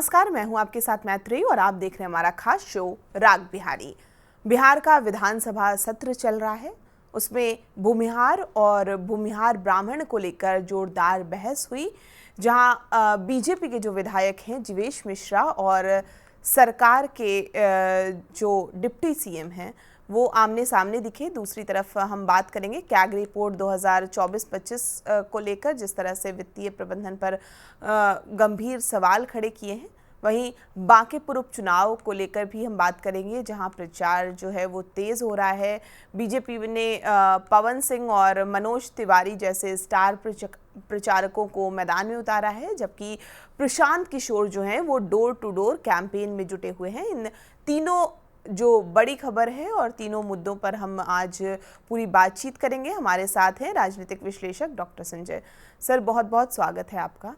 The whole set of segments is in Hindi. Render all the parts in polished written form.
नमस्कार, मैं हूं आपके साथ मैत्री और आप देख रहे हैं हमारा खास शो राग बिहारी। बिहार का विधानसभा सत्र चल रहा है। उसमें भूमिहार और भूमिहार ब्राह्मण को लेकर जोरदार बहस हुई, जहां बीजेपी के जो विधायक हैं जीवेश मिश्रा और सरकार के जो डिप्टी सीएम हैं वो आमने सामने दिखे। दूसरी तरफ हम बात करेंगे कैग रिपोर्ट 2024-25 को लेकर, जिस तरह से वित्तीय प्रबंधन पर गंभीर सवाल खड़े किए हैं। वहीं बांकेपुर उपचुनाव को लेकर भी हम बात करेंगे, जहां प्रचार जो है वो तेज़ हो रहा है। बीजेपी ने पवन सिंह और मनोज तिवारी जैसे स्टार प्रचारकों को मैदान में उतारा है, जबकि प्रशांत किशोर जो हैं वो डोर टू डोर कैंपेन में जुटे हुए हैं। इन तीनों जो बड़ी खबर है और तीनों मुद्दों पर हम आज पूरी बातचीत करेंगे। हमारे साथ हैं राजनीतिक विश्लेषक डॉक्टर संजय सर, बहुत बहुत स्वागत है आपका।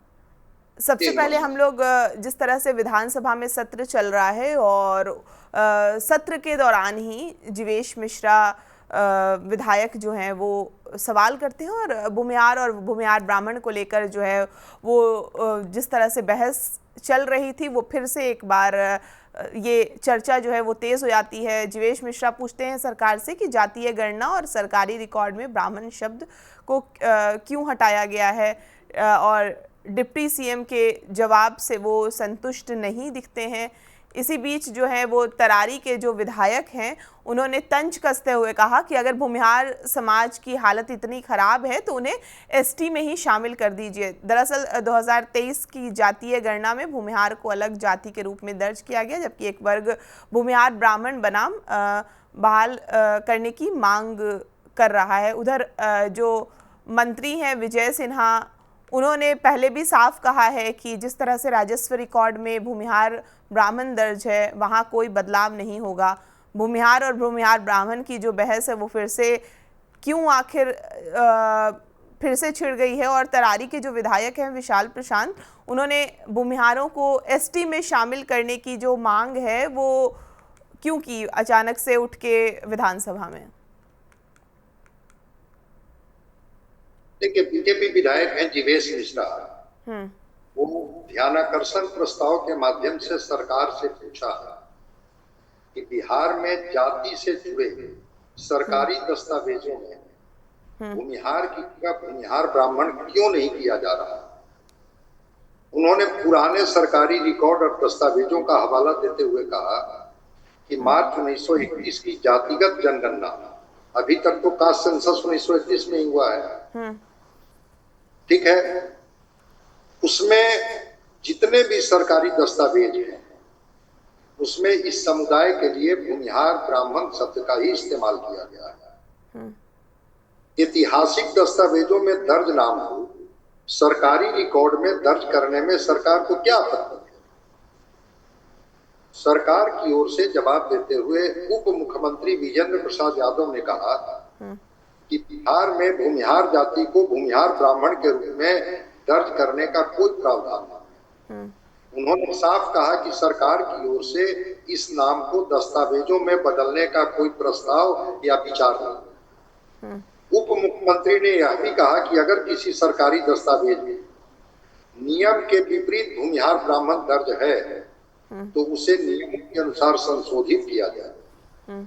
सबसे पहले हम लोग जिस तरह से विधानसभा में सत्र चल रहा है और सत्र के दौरान ही जीवेश मिश्रा विधायक जो हैं वो सवाल करते हैं और भूमिहार ब्राह्मण को लेकर जो है वो जिस तरह से बहस चल रही थी वो फिर से एक बार ये चर्चा जो है वो तेज़ हो जाती है। जीवेश मिश्रा पूछते हैं सरकार से कि जातीय गणना और सरकारी रिकॉर्ड में ब्राह्मण शब्द को क्यों हटाया गया है, और डिप्टी सीएम के जवाब से वो संतुष्ट नहीं दिखते हैं। इसी बीच जो है वो तरारी के जो विधायक हैं उन्होंने तंज कसते हुए कहा कि अगर भूमिहार समाज की हालत इतनी ख़राब है तो उन्हें एसटी में ही शामिल कर दीजिए। दरअसल 2023 की जातीय गणना में भूमिहार को अलग जाति के रूप में दर्ज किया गया, जबकि एक वर्ग भूमिहार ब्राह्मण बनाम बहाल करने की मांग कर रहा है। उधर जो मंत्री हैं विजय सिन्हा, उन्होंने पहले भी साफ कहा है कि जिस तरह से राजस्व रिकॉर्ड में भूमिहार ब्राह्मण दर्ज है वहाँ कोई बदलाव नहीं होगा। भूमिहार और भूमिहार ब्राह्मण की जो बहस है वो फिर से क्यों आखिर फिर से छिड़ गई है, और तरारी के जो विधायक हैं विशाल प्रशांत, उन्होंने भूमिहारों को एसटी में शामिल करने की जो मांग है वो क्यों की अचानक से उठ के विधानसभा में। देखिए, बीजेपी विधायक हैं जीवेश मिश्रा, वो ध्यानाकर्षण प्रस्ताव के माध्यम से सरकार से पूछा कि बिहार में जाति से जुड़े सरकारी दस्तावेजों में भूमिहार की जगह भूमिहार ब्राह्मण क्यों नहीं किया जा रहा। उन्होंने पुराने सरकारी रिकॉर्ड और दस्तावेजों का हवाला देते हुए कहा कि मार्च 1921 की जातिगत जनगणना, अभी तक तो कास्ट सेंसस 1921 में ही हुआ है, ठीक है, उसमें जितने भी सरकारी दस्तावेज हैं उसमें इस समुदाय के लिए भूमिहार ब्राह्मण शब्द का ही इस्तेमाल किया गया है। ऐतिहासिक दस्तावेजों में दर्ज नाम को सरकारी रिकॉर्ड में दर्ज करने में सरकार को क्या आपत्ति है। सरकार की ओर से जवाब देते हुए उप मुख्यमंत्री विजेंद्र प्रसाद यादव ने कहा कि बिहार में भूमिहार जाति को भूमिहार ब्राह्मण के रूप में दर्ज करने का कोई प्रावधान नहीं। उन्होंने साफ कहा कि सरकार की ओर से इस नाम को दस्तावेजों में बदलने का कोई प्रस्ताव या विचार नहीं। उप मुख्यमंत्री ने यह भी कहा कि अगर किसी सरकारी दस्तावेज में नियम के विपरीत भूमिहार ब्राह्मण दर्ज है तो उसे नियम के अनुसार संशोधित किया जाए।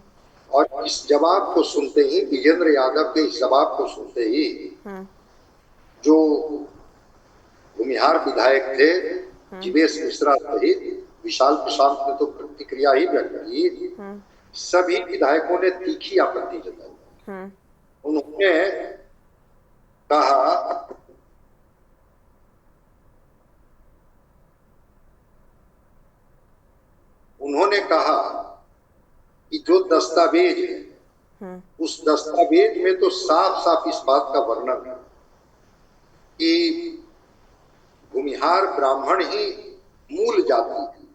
और इस जवाब को सुनते ही, विजेंद्र यादव के इस जवाब को सुनते ही जो भूमिहार विधायक थे जीवेश मिश्रा सहित विशाल प्रशांत ने तो प्रतिक्रिया ही व्यक्त की, सभी विधायकों ने तीखी आपत्ति जताई। उन्होंने कहा कि जो दस्तावेज है उस दस्तावेज में तो साफ साफ इस बात का वर्णन है कि भूमिहार ब्राह्मण ही मूल जाति है।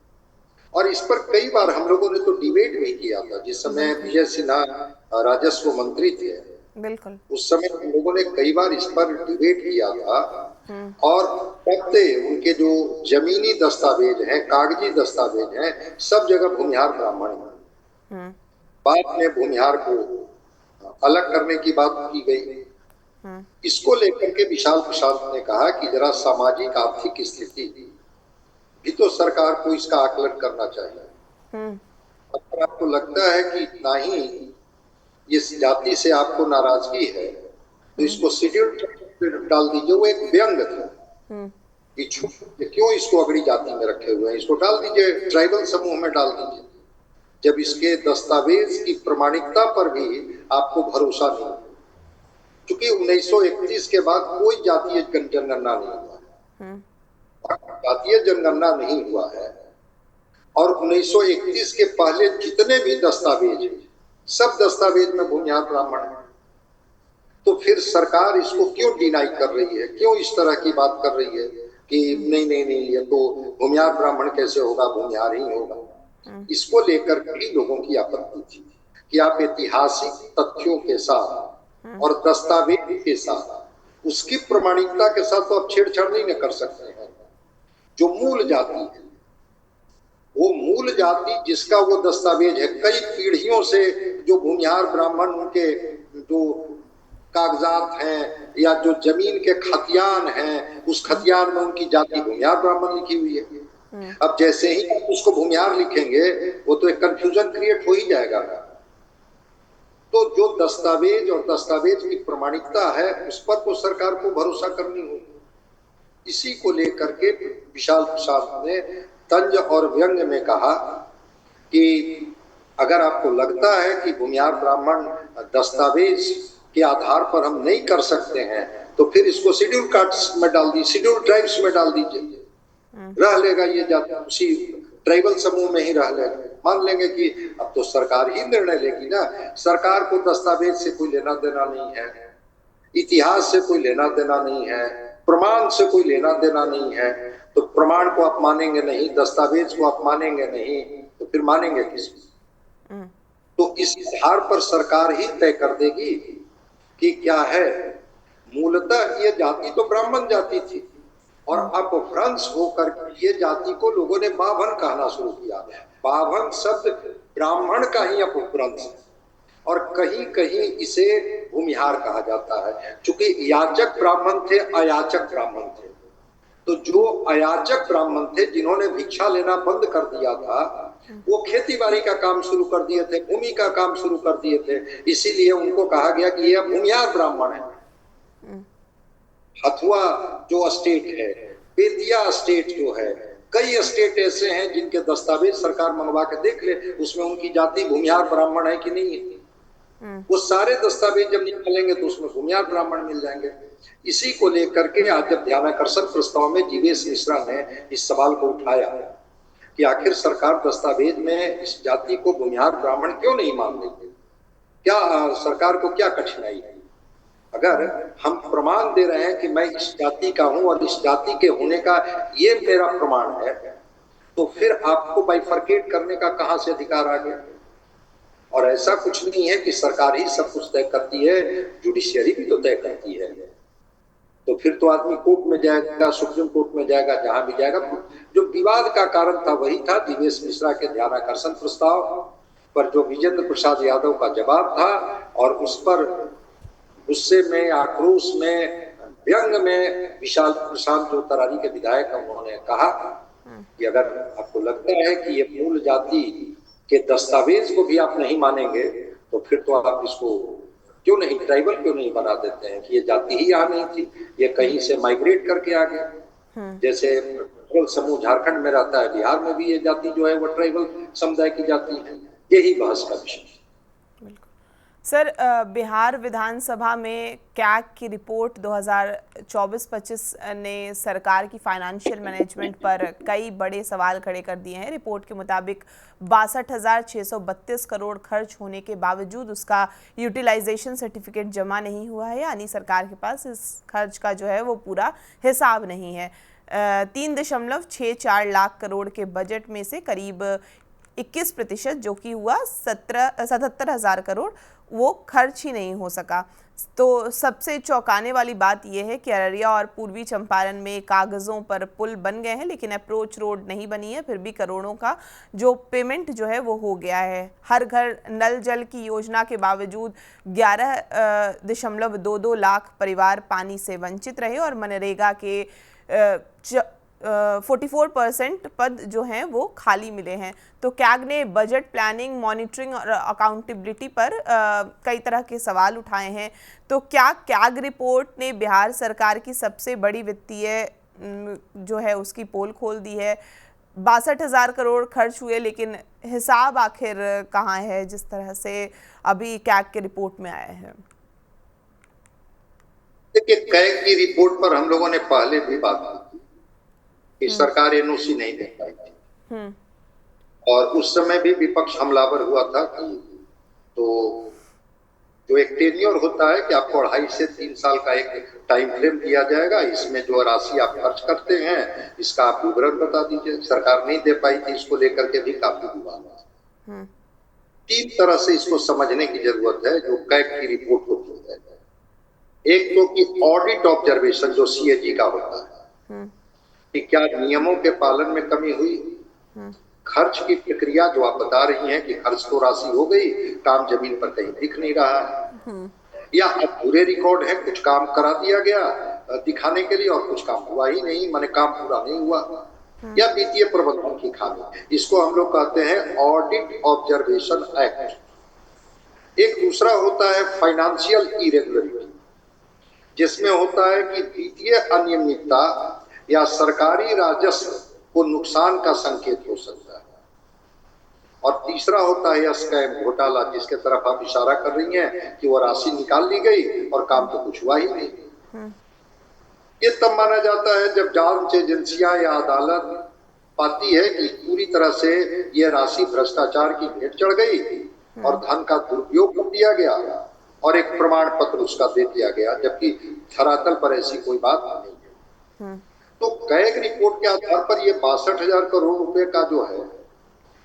और इस पर कई बार हम लोगों ने तो डिबेट भी किया था, जिस समय विजय सिन्हा राजस्व मंत्री थे। बिल्कुल, उस समय हम लोगों ने कई बार इस पर डिबेट किया था। और तब से उनके जो जमीनी दस्तावेज हैं, कागजी दस्तावेज हैं, सब जगह भूमिहार ब्राह्मण है। बाद में भूमिहार को अलग करने की बात की गई। इसको लेकर के विशाल प्रसाद ने कहा कि जरा सामाजिक आर्थिक स्थिति भी तो सरकार को इसका आकलन करना चाहिए। अगर आपको लगता है कि इतना ही इस जाति से आपको नाराजगी है तो इसको शेड्यूल डाल दीजिए। वो एक व्यंग था कि क्यों इसको अगड़ी जाति में रखे हुए हैं, इसको डाल दीजिए, ट्राइबल समूह में डाल दीजिए। जब इसके दस्तावेज की प्रमाणिकता पर भी आपको भरोसा नहीं, क्योंकि 1931 के बाद कोई जातीय जनगणना नहीं हुआ है, जातीय जनगणना नहीं हुआ है, और 1931 के पहले जितने भी दस्तावेज हैं सब दस्तावेज में भूमिहार ब्राह्मण है। तो फिर सरकार इसको क्यों डिनाई कर रही है, क्यों इस तरह की बात कर रही है कि नहीं नहीं नहीं ये तो भूमिहार ब्राह्मण कैसे होगा, भूमिहार ही होगा। इसको लेकर के लोगों की आपत्ति थी कि आप ऐतिहासिक तथ्यों के साथ और दस्तावेज के साथ उसकी प्रमाणिकता के साथ तो आप छेड़छाड़ नहीं कर सकते हैं। जो मूल जाति है, वो मूल जाति जिसका वो दस्तावेज है, कई पीढ़ियों से जो भूमिहार ब्राह्मण उनके जो कागजात हैं या जो जमीन के खतियान हैं, उस खतियान में उनकी जाति भूमिहार ब्राह्मण लिखी हुई है। अब जैसे ही आप उसको भूमिहार लिखेंगे वो तो एक कंफ्यूजन क्रिएट हो ही जाएगा। तो जो दस्तावेज और दस्तावेज की प्रमाणिकता है उस पर तो सरकार को भरोसा करनी होगी। इसी को लेकर के विशाल प्रसाद ने तंज और व्यंग में कहा कि अगर आपको लगता है कि भूमिहार ब्राह्मण दस्तावेज के आधार पर हम नहीं कर सकते हैं तो फिर इसको शेड्यूल कास्ट में डाल दीजिए, शेड्यूल ट्राइब्स में डाल दीजिए, रह लेगा ये जाति, उसी ट्राइबल समूह में ही रह लेगा। मान लेंगे कि अब तो सरकार ही निर्णय लेगी ना, सरकार को दस्तावेज से कोई लेना देना नहीं है, इतिहास से कोई लेना देना नहीं है, प्रमाण से कोई लेना देना नहीं है। तो प्रमाण को आप मानेंगे नहीं, दस्तावेज को आप मानेंगे नहीं, तो फिर मानेंगे किसको? तो इस आधार पर सरकार ही तय कर देगी कि क्या है। मूलतः ये जाति तो ब्राह्मण जाति थी और अपभ्रंश होकर ये जाति को लोगों ने बाभन कहना शुरू किया। बाभन शब्द ब्राह्मण का ही अपभ्रंश है और कहीं कहीं इसे भूमिहार कहा जाता है, क्योंकि याचक ब्राह्मण थे, अयाचक ब्राह्मण थे। तो जो अयाचक ब्राह्मण थे जिन्होंने भिक्षा लेना बंद कर दिया था, वो खेती बाड़ी का काम शुरू कर दिए थे, भूमि का काम शुरू कर दिए थे, इसीलिए उनको कहा गया कि ये भूमिहार ब्राह्मण है। हथुआ जो स्टेट है, बेतिया स्टेट जो है, कई स्टेट ऐसे हैं जिनके दस्तावेज सरकार मंगवा के देख ले, उसमें उनकी जाति भूमिहार ब्राह्मण है कि नहीं है। वो सारे दस्तावेज जब निकालेंगे तो उसमें भूमिहार ब्राह्मण मिल जाएंगे। इसी को लेकर के आज जब ध्यानाकर्षण प्रस्ताव में जीवेश मिश्रा ने इस सवाल को उठाया कि आखिर सरकार दस्तावेज में इस जाति को भूमिहार ब्राह्मण क्यों नहीं मान रही, क्या सरकार को क्या कठिनाई है। अगर हम प्रमाण दे रहे हैं कि मैं इस जाति का हूं और इस जाति के होने का ये मेरा प्रमाण है, तो फिर आपको बाइफरकेट करने का कहां से अधिकार आ गया। और ऐसा कुछ नहीं है कि सरकार ही सब कुछ तय करती है, जुडिशियरी भी तो तय करती है। तो फिर तो आदमी कोर्ट में जाएगा, सुप्रीम कोर्ट में जाएगा, जहां भी जाएगा। जो विवाद का कारण था वही था जीवेश मिश्रा के ध्यानाकर्षण प्रस्ताव पर जो विजेंद्र प्रसाद यादव का जवाब था, और उस पर गुस्से में, आक्रोश में, व्यंग में विशाल प्रसाद जो तरारी के विधायक उन्होंने कहा कि अगर आपको लगता है कि ये मूल जाति के दस्तावेज को भी आप नहीं मानेंगे तो फिर तो आप इसको क्यों नहीं ट्राइबल क्यों नहीं बना देते हैं कि ये जाति ही यहाँ नहीं थी, ये कहीं से माइग्रेट करके आ गया। जैसे ट्राइबल समूह झारखंड में रहता है, बिहार में भी ये जाति जो है वो ट्राइबल समुदाय की जाति है। यही बहस का विषय। सर, बिहार विधानसभा में कैग की रिपोर्ट 2024-25 ने सरकार की फाइनेंशियल मैनेजमेंट पर कई बड़े सवाल खड़े कर दिए हैं। रिपोर्ट के मुताबिक 62,632 करोड़ खर्च होने के बावजूद उसका यूटिलाइजेशन सर्टिफिकेट जमा नहीं हुआ है, यानी सरकार के पास इस खर्च का जो है वो पूरा हिसाब नहीं है। 3.64 लाख करोड़ के बजट में से करीब 21% जो कि हुआ 77,000 करोड़, वो खर्च ही नहीं हो सका। तो सबसे चौंकाने वाली बात यह है कि अररिया और पूर्वी चंपारण में कागज़ों पर पुल बन गए हैं लेकिन अप्रोच रोड नहीं बनी है, फिर भी करोड़ों का जो पेमेंट जो है वो हो गया है। हर घर नल जल की योजना के बावजूद 11.22 लाख परिवार पानी से वंचित रहे और मनरेगा के 44% पद जो हैं वो खाली मिले हैं। तो कैग ने बजट प्लानिंग, मॉनिटरिंग और अकाउंटेबिलिटी पर कई तरह के सवाल उठाए हैं। तो क्या कैग रिपोर्ट ने बिहार सरकार की सबसे बड़ी वित्तीय जो है उसकी पोल खोल दी है? 62,000 करोड़ खर्च हुए, लेकिन हिसाब आखिर कहाँ है, जिस तरह से अभी कैग के रिपोर्ट में आया है? देखिए, कैग की रिपोर्ट पर हम लोगों ने पहले भी बात की थी कि सरकार एनओसी नहीं दे पाई थी, और उस समय भी विपक्ष हमलावर हुआ था कि तो जो एक टेन्योर होता है कि आपको 2.5 से 3 साल का एक टाइम फ्रेम दिया जाएगा, इसमें जो राशि आप खर्च करते हैं इसका आप विवरण बता दीजिए। सरकार नहीं दे पाई थी, इसको लेकर के भी काफी विवाद है। 3 तरह से इसको समझने की जरूरत है जो कैग की रिपोर्ट होती है। एक तो कि ऑडिट ऑब्जर्वेशन जो सीएजी का होता है कि क्या नियमों के पालन में कमी हुई, खर्च की प्रक्रिया जो आप बता रही हैं कि खर्च तो राशि हो गई, काम जमीन पर कहीं दिख नहीं रहा है, या अधूरे रिकॉर्ड है, कुछ काम करा दिया गया दिखाने के लिए और कुछ काम हुआ ही नहीं, माने काम पूरा नहीं हुआ, या वित्तीय प्रबंधन की खामी। इसको हम लोग कहते हैं ऑडिट ऑब्जर्वेशन एक्ट। एक दूसरा होता है फाइनेंशियल इरेगुलरिटी, जिसमें होता है कि वित्तीय अनियमितता या सरकारी राजस्व को नुकसान का संकेत हो सकता है। और तीसरा होता है स्कैम, घोटाला, जिसके तरफ आप इशारा कर रही हैं कि वो राशि निकाल ली गई और काम तो कुछ हुआ ही नहीं। ये तब माना जाता है जब जांच एजेंसियां या अदालत पाती है कि पूरी तरह से ये राशि भ्रष्टाचार की भेंट चढ़ गई और धन का दुरुपयोग कर दिया गया और एक प्रमाण पत्र उसका दे दिया गया, जबकि धरातल पर ऐसी कोई बात नहीं है। तो कैग रिपोर्ट के आधार पर ये 62,000 करोड़ रुपए का जो है,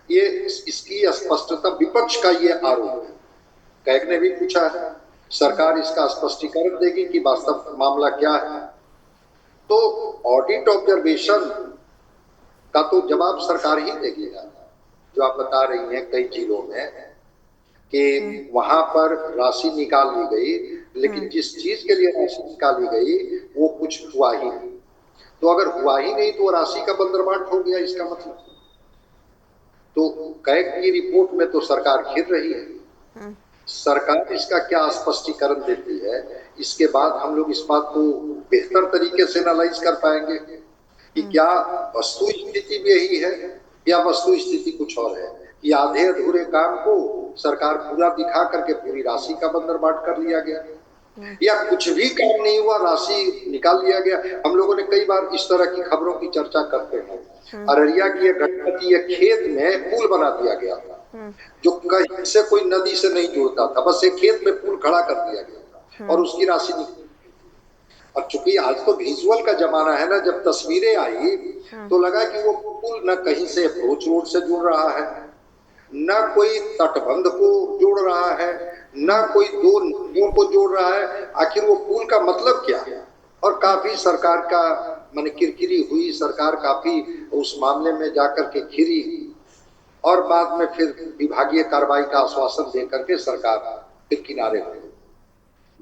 ये इसकी स्पष्टता, विपक्ष का ये आरोप है। कैग ने भी पूछा है, सरकार इसका स्पष्टीकरण देगी कि वास्तव मामला क्या है। तो ऑडिट ऑब्जर्वेशन का तो जवाब सरकार ही देगी। जो आप बता रही हैं कई जिलों में कि वहां पर राशि निकाल ली गई, लेकिन जिस चीज के लिए राशि निकाली गई वो कुछ हुआ ही नहीं। तो अगर हुआ ही नहीं तो राशि का बंदरबाट हो गया, इसका मतलब। तो कैग की रिपोर्ट में तो सरकार घिर रही है। सरकार इसका क्या स्पष्टीकरण देती है, इसके बाद हम लोग इस बात को बेहतर तरीके से एनालाइज कर पाएंगे कि क्या वस्तु स्थिति भी यही है या वस्तु स्थिति कुछ और है, कि आधे अधूरे काम को सरकार पूरा दिखा करके पूरी राशि का बंदरबाट कर लिया गया, या कुछ भी काम नहीं हुआ, राशि निकाल लिया गया। हम लोगों ने कई बार इस तरह की खबरों की चर्चा करते हैं। अररिया की एक घटना थी, एक खेत में पुल बना दिया गया था जो कहीं से कोई नदी से नहीं जुड़ता था, बस एक खेत में पुल खड़ा कर दिया गया था और उसकी राशि निकली। और चूंकि आज तो विजुअल का जमाना है ना, जब तस्वीरें आई तो लगा कि वो पुल न कहीं से अप्रोच रोड से जुड़ रहा है, न कोई तटबंध को जोड़ रहा है, न कोई दो नदियों को जोड़ रहा है। आखिर वो पुल का मतलब क्या है? और काफी सरकार का माने किरकिरी हुई, सरकार काफी उस मामले में जाकर के घिरी और बाद में फिर विभागीय कार्रवाई का आश्वासन देकर के सरकार फिर किनारे हो गई।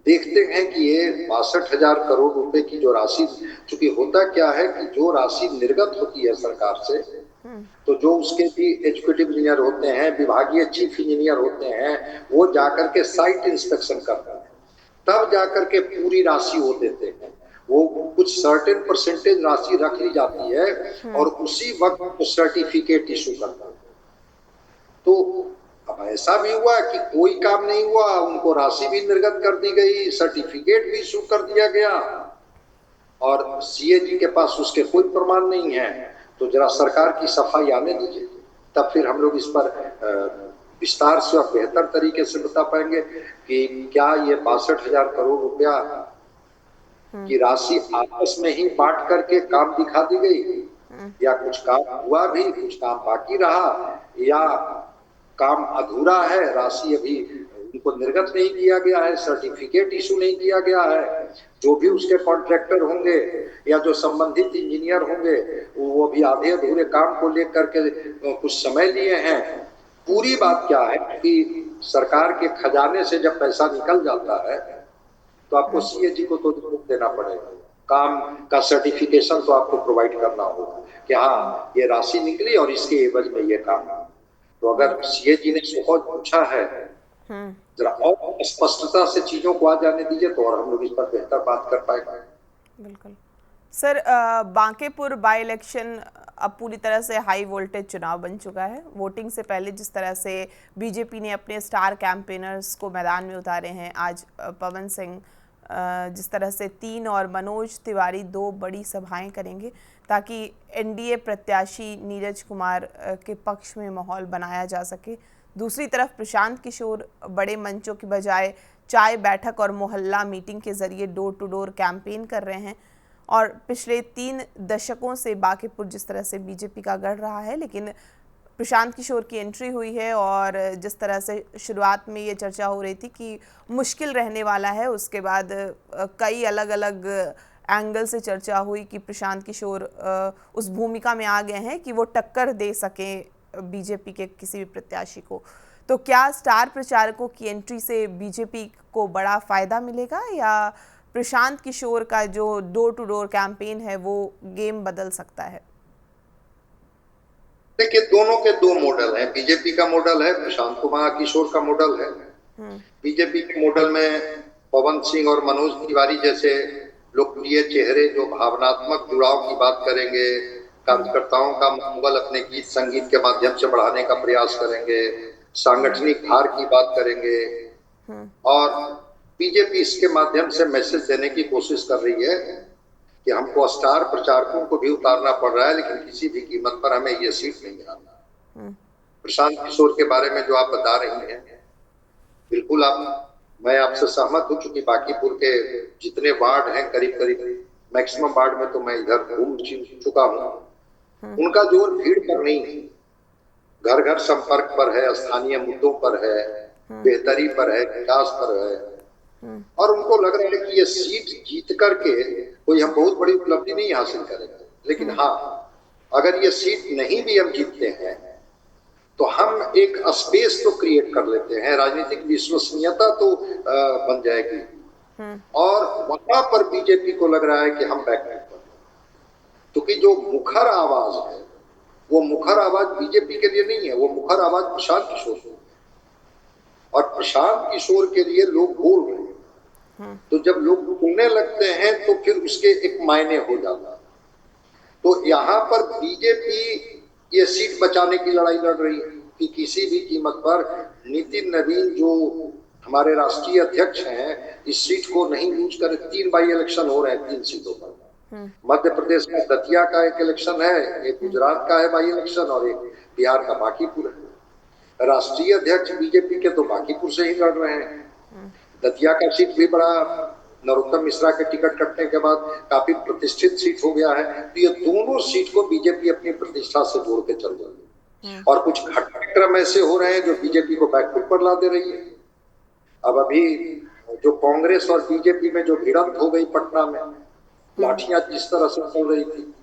देखते हैं कि ये 62,000 करोड़ रुपए की जो राशि, चूंकि होता क्या है कि जो राशि निर्गत होती है सरकार से, तो जो उसके भी एजुकेटिव इंजीनियर होते हैं, विभागीय चीफ इंजीनियर होते हैं, वो जाकर के साइट इंस्पेक्शन करते हैं, तब जाकर के पूरी राशि वो देते हैं। वो कुछ सर्टेन परसेंटेज राशि रख ली जाती है और उसी वक्त सर्टिफिकेट इशू करता है। तो अब ऐसा भी हुआ कि कोई काम नहीं हुआ, उनको राशि भी निर्गत कर दी गई, सर्टिफिकेट भी इशू कर दिया गया और सीएजी के पास उसके कोई प्रमाण नहीं है। तो जरा सरकार की सफाई आने दीजिए, तब फिर हम लोग इस पर विस्तार से और बेहतर तरीके से बता पाएंगे कि क्या ये 62,000 करोड़ रुपया की राशि आपस में ही बांट करके काम दिखा दी गई, या कुछ काम हुआ भी, कुछ काम बाकी रहा, या काम अधूरा है, राशि अभी उनको निर्गत नहीं किया गया है, सर्टिफिकेट इशू नहीं किया गया है। जो भी उसके कॉन्ट्रैक्टर होंगे या जो संबंधित इंजीनियर होंगे वो भी आधे अधूरे काम को लेकर के कुछ समय लिए हैं। पूरी बात क्या है कि सरकार के खजाने से जब पैसा निकल जाता है तो आपको सीएजी को तो रिपोर्ट देना पड़ेगा। काम का सर्टिफिकेशन तो आपको प्रोवाइड करना होगा कि हाँ ये राशि निकली और इसके एवज में ये काम। तो अगर सीए जी ने सो पूछा है, जरा और स्पष्टता से चीजों को आ जाने दीजिए तो और हम लोग इस पर बेहतर बात कर पाएंगे। बिल्कुल सर, बांकेपुर बाई इलेक्शन अब पूरी तरह से हाई वोल्टेज चुनाव बन चुका है। वोटिंग से पहले जिस तरह से बीजेपी ने अपने स्टार कैंपेनर्स को मैदान में उतारे हैं, आज पवन सिंह जिस तरह से 3 और मनोज तिवारी 2 बड़ी सभाएं करेंगे ताकि एनडीए प्रत्याशी नीरज कुमार के पक्ष में माहौल बनाया जा सके। दूसरी तरफ प्रशांत किशोर बड़े मंचों की बजाय चाय बैठक और मोहल्ला मीटिंग के जरिए डोर टू डोर कैंपेन कर रहे हैं। और पिछले 3 दशकों से बांकेपुर जिस तरह से बीजेपी का गढ़ रहा है, लेकिन प्रशांत किशोर की एंट्री हुई है और जिस तरह से शुरुआत में ये चर्चा हो रही थी कि मुश्किल रहने वाला है, उसके बाद कई अलग अलग एंगल से चर्चा हुई कि प्रशांत किशोर उस भूमिका में आ गए हैं कि वो टक्कर दे सकें बीजेपी के किसी भी प्रत्याशी को। तो क्या स्टार प्रचारकों की एंट्री से बीजेपी को बड़ा फायदा मिलेगा या प्रशांत किशोर का जो डोर टू डोर कैंपेन है वो गेम बदल सकता है? देखिए दोनों के दो मॉडल हैं, बीजेपी का मॉडल है, प्रशांत कुमार किशोर का मॉडल है। बीजेपी के मॉडल में पवन सिंह और मनोज तिवारी जैसे लोकप्रिय चेहरे जो भावनात्मक जुड़ाव की बात करेंगे, कार्यकर्ताओं का मनोबल अपने गीत संगीत के माध्यम से बढ़ाने का प्रयास करेंगे, सांगठनिक भार की बात करेंगे और बीजेपी इसके माध्यम से मैसेज देने की कोशिश कर रही है कि हमको स्टार प्रचारकों को भी उतारना पड़ रहा है लेकिन किसी भी कीमत पर हमें ये सीट नहीं मिलाना। प्रशांत किशोर के बारे में जो आप बता रही हैं, बिल्कुल मैं आपसे सहमत हूं, क्योंकि बांकीपुर के जितने वार्ड हैं करीब करीब मैक्सिमम वार्ड में तो मैं इधर घूम चुका हूं। उनका जोर भीड़ पर नहीं है, घर घर संपर्क पर है, स्थानीय मुद्दों पर है, बेहतरी पर है, विकास पर है। और उनको लग रहा है कि ये सीट जीत करके कोई हम बहुत बड़ी उपलब्धि नहीं हासिल करेंगे, लेकिन हाँ अगर ये सीट नहीं भी हम जीतते हैं तो हम एक स्पेस तो क्रिएट कर लेते हैं, राजनीतिक विश्वसनीयता तो बन जाएगी और वहां पर बीजेपी को लग रहा है कि हम बैकफुट पर, क्योंकि जो मुखर आवाज है वो मुखर आवाज बीजेपी के लिए नहीं है, वो मुखर आवाज प्रशांत किशोर को, और प्रशांत किशोर के लिए लोग बोल रहे हैं। तो जब लोग बोलने लगते हैं तो फिर उसके एक मायने हो जाता है। तो यहाँ पर बीजेपी ये सीट बचाने की लड़ाई लड़ रही है कि किसी भी कीमत पर नितिन नवीन जो हमारे राष्ट्रीय अध्यक्ष हैं इस सीट को नहीं लूज करे। 3 बाई इलेक्शन हो रहे हैं 3 सीटों पर। मध्य प्रदेश में दतिया का एक इलेक्शन है, एक गुजरात का है बाई इलेक्शन और एक बिहार का बांकीपुर है। राष्ट्रीय अध्यक्ष बीजेपी के तो बांकीपुर से ही लड़ रहे हैं। दतिया का सीट भी बड़ा नरोत्तम मिश्रा के टिकट कटने के बाद काफी प्रतिष्ठित सीट हो गया है। तो ये दोनों सीट को बीजेपी अपनी प्रतिष्ठा से जोड़ के चल रही है और कुछ घटनाक्रम ऐसे हो रहे हैं जो बीजेपी को बैकफुट पर ला दे रही है। अब अभी जो कांग्रेस और बीजेपी में जो भिड़ंत हो गई पटना में, लाठियां जिस तरह से चल रही थी,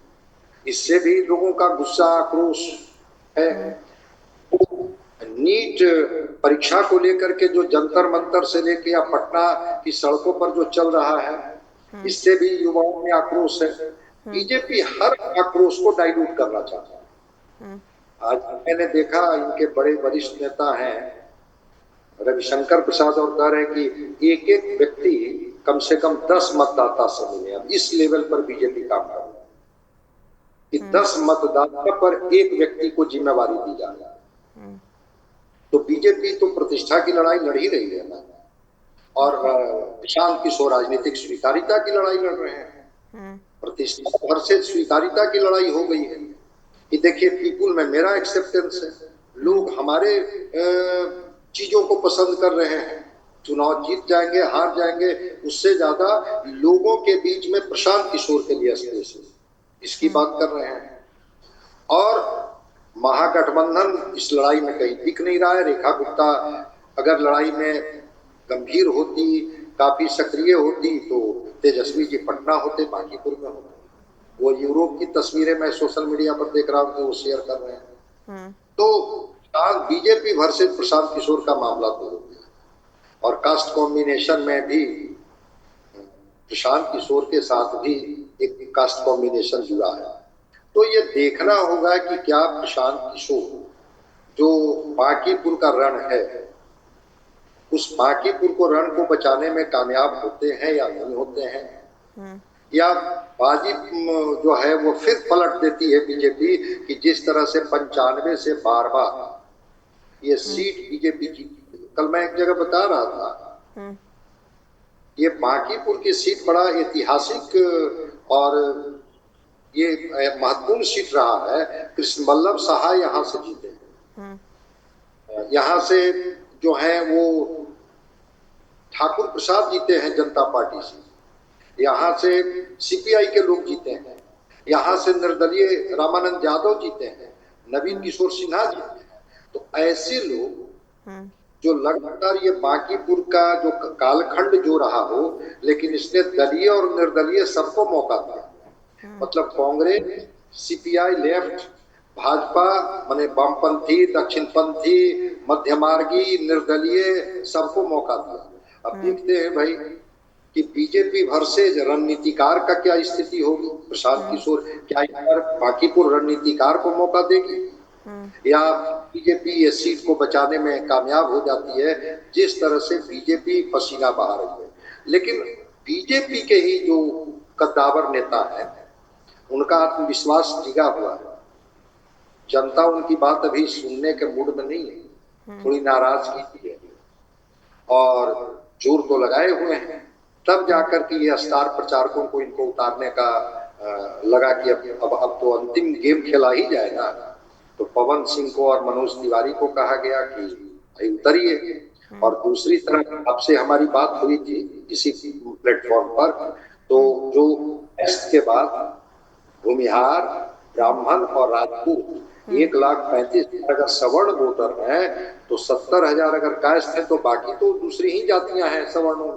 इससे भी लोगों का गुस्सा आक्रोश है। नीट परीक्षा को लेकर के जो जंतर मंतर से लेके या पटना की सड़कों पर जो चल रहा है, इससे भी युवाओं में आक्रोश है। बीजेपी हर आक्रोश को डाइल्यूट करना चाहता है। आज मैंने देखा इनके बड़े वरिष्ठ नेता हैं रविशंकर प्रसाद और कह रहे हैं कि एक एक व्यक्ति कम से कम 10 मतदाता से मिले। अब इस लेवल पर बीजेपी काम कर रहा है कि 10 मतदाता पर एक व्यक्ति को जिम्मेवारी दी जा रही है। तो बीजेपी तो प्रतिष्ठा की लड़ाई लड़ ही रही है ना, और प्रशांत किशोर राजनीतिक स्वीकारिता की लड़ाई लड़ रहे हैं। प्रतिष्ठा भर से स्वीकारिता की लड़ाई हो गई है कि देखिए पीपुल में मेरा एक्सेप्टेंस है, लोग हमारे चीजों को पसंद कर रहे हैं। चुनाव जीत जाएंगे हार जाएंगे, उससे ज्यादा लोगों के बीच में प्रशांत किशोर के लिए स्पेस है, इसकी बात कर रहे हैं। और महागठबंधन इस लड़ाई में कहीं दिख नहीं रहा है। रेखा गुप्ता अगर लड़ाई में गंभीर होती, काफी सक्रिय होती तो तेजस्वी जी पटना होते, बांकीपुर में होते। वो यूरोप की तस्वीरें मैं सोशल मीडिया पर देख रहा हूँ तो वो शेयर कर रहे हैं। तो बीजेपी भर से प्रशांत किशोर का मामला तो हो गया और कास्ट कॉम्बिनेशन में भी प्रशांत किशोर के साथ भी एक कास्ट कॉम्बिनेशन जुड़ा है। तो ये देखना होगा कि क्या प्रशांत किशोर जो बांकीपुर का रण है, उस बांकीपुर को रण को बचाने में कामयाब होते हैं या नहीं होते हैं, या बाजी जो है वो फिर पलट देती है बीजेपी कि जिस तरह से 95 से बार-बार ये सीट बीजेपी जीती। कल मैं एक जगह बता रहा था, ये बांकीपुर की सीट बड़ा ऐतिहासिक और ये महत्वपूर्ण सीट रहा है। कृष्ण वल्लभ साहा यहाँ से जीते, यहाँ से जो है वो ठाकुर प्रसाद जीते हैं जनता पार्टी से, यहाँ से सीपीआई के लोग जीते हैं, यहाँ से निर्दलीय रामानंद यादव जीते हैं, नवीन किशोर सिन्हा जीते हैं। तो ऐसे लोग जो लगातार ये बांकीपुर का जो कालखंड जो रहा हो, लेकिन इसने दलीय और निर्दलीय सबको मौका दिया। मतलब कांग्रेस, सीपीआई लेफ्ट, भाजपा माने वामपंथी, दक्षिणपंथी, मध्यमार्गी, निर्दलीय सबको मौका दिया। अब देखते हैं भाई कि बीजेपी वर्सेज रणनीतिकार का क्या स्थिति होगी। प्रशांत किशोर क्या बांकीपुर रणनीतिकार को मौका देगी, या बीजेपी ये सीट को बचाने में कामयाब हो जाती है, जिस तरह से बीजेपी पसीना बहा रही है। लेकिन बीजेपी के ही जो कद्दावर नेता है, उनका आत्मविश्वास डिगा हुआ है। जनता उनकी बात अभी सुनने के मूड में नहीं है, थोड़ी नाराजगी है और जोर तो लगाए हुए हैं। तब जाकर के ये स्टार प्रचारकों को इनको उतारने का लगा कि अब तो अंतिम गेम खेला ही जाएगा। तो पवन सिंह को और मनोज तिवारी को कहा गया कि भाई उतरिए। और दूसरी तरफ आपसे हमारी बात हुई थी इसी प्लेटफॉर्म पर, तो जो टेस्ट के बाद भूमिहार, ब्राह्मण और राजपूत 1,35,000 अगर सवर्ण वोटर हैं, तो 70,000 अगर कास्ट है, तो बाकी तो दूसरी ही जातियां हैं सवर्णों।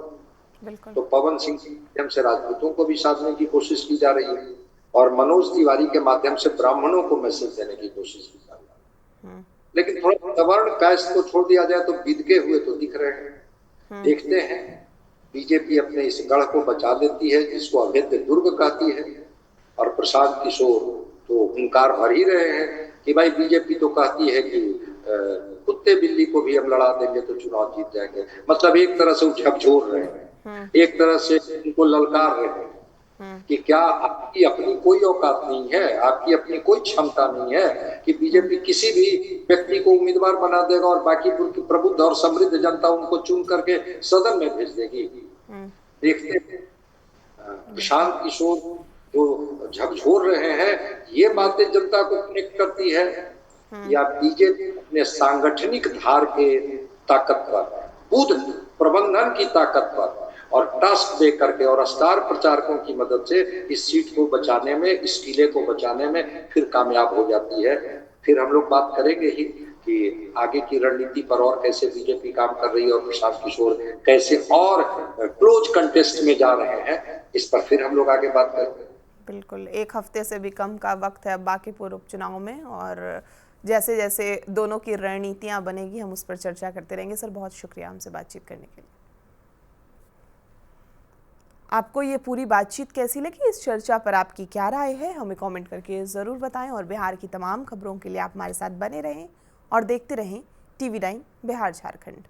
तो पवन सिंह के माध्यम से राजपूतों को भी साधने की कोशिश की जा रही है और मनोज तिवारी के माध्यम से ब्राह्मणों को मैसेज देने की कोशिश की जा रही है। लेकिन थोड़ा सवर्ण कास्ट को छोड़ दिया जाए तो बिदके हुए तो दिख रहे हैं। देखते हैं बीजेपी अपने इस गढ़ को बचा लेती है जिसको अभेद्य दुर्ग कहती है। और प्रशांत किशोर तो हुंकार भर ही रहे हैं कि भाई बीजेपी तो कहती है कि कुत्ते बिल्ली को भी हम लड़ा देंगे तो चुनाव जीत जाएंगे। मतलब एक तरह से झकझोर रहे हैं, एक तरह से उनको ललकार रहे हैं कि क्या आपकी अपनी कोई औकात नहीं है, आपकी अपनी कोई क्षमता नहीं है कि बीजेपी किसी भी व्यक्ति को उम्मीदवार बना देगा और बांकीपुर की प्रबुद्ध और समृद्ध जनता उनको चुन करके सदन में भेज देगी। देखते हैं प्रशांत किशोर जो झकझोर रहे हैं, ये बातें जनता को कनेक्ट करती है या बीजेपी अपने सांगठनिक धार के ताकत पर, बूथ प्रबंधन की ताकत पर और टास्क दे करके और स्टार प्रचारकों की मदद से इस सीट को बचाने में, इस किले को बचाने में फिर कामयाब हो जाती है। फिर हम लोग बात करेंगे ही कि आगे की रणनीति पर और कैसे बीजेपी काम कर रही है और प्रशांत किशोर कैसे और क्लोज कंटेस्ट में जा रहे हैं, इस पर फिर हम लोग आगे बात करेंगे। बिल्कुल, एक हफ्ते से भी कम का वक्त है बांकीपुर उपचुनाव में और जैसे जैसे दोनों की रणनीतियां बनेगी हम उस पर चर्चा करते रहेंगे। सर बहुत शुक्रिया हमसे बातचीत करने के लिए। आपको ये पूरी बातचीत कैसी लगी, इस चर्चा पर आपकी क्या राय है, हमें कमेंट करके ज़रूर बताएं और बिहार की तमाम खबरों के लिए आप हमारे साथ बने रहें और देखते रहें TV9 बिहार झारखंड।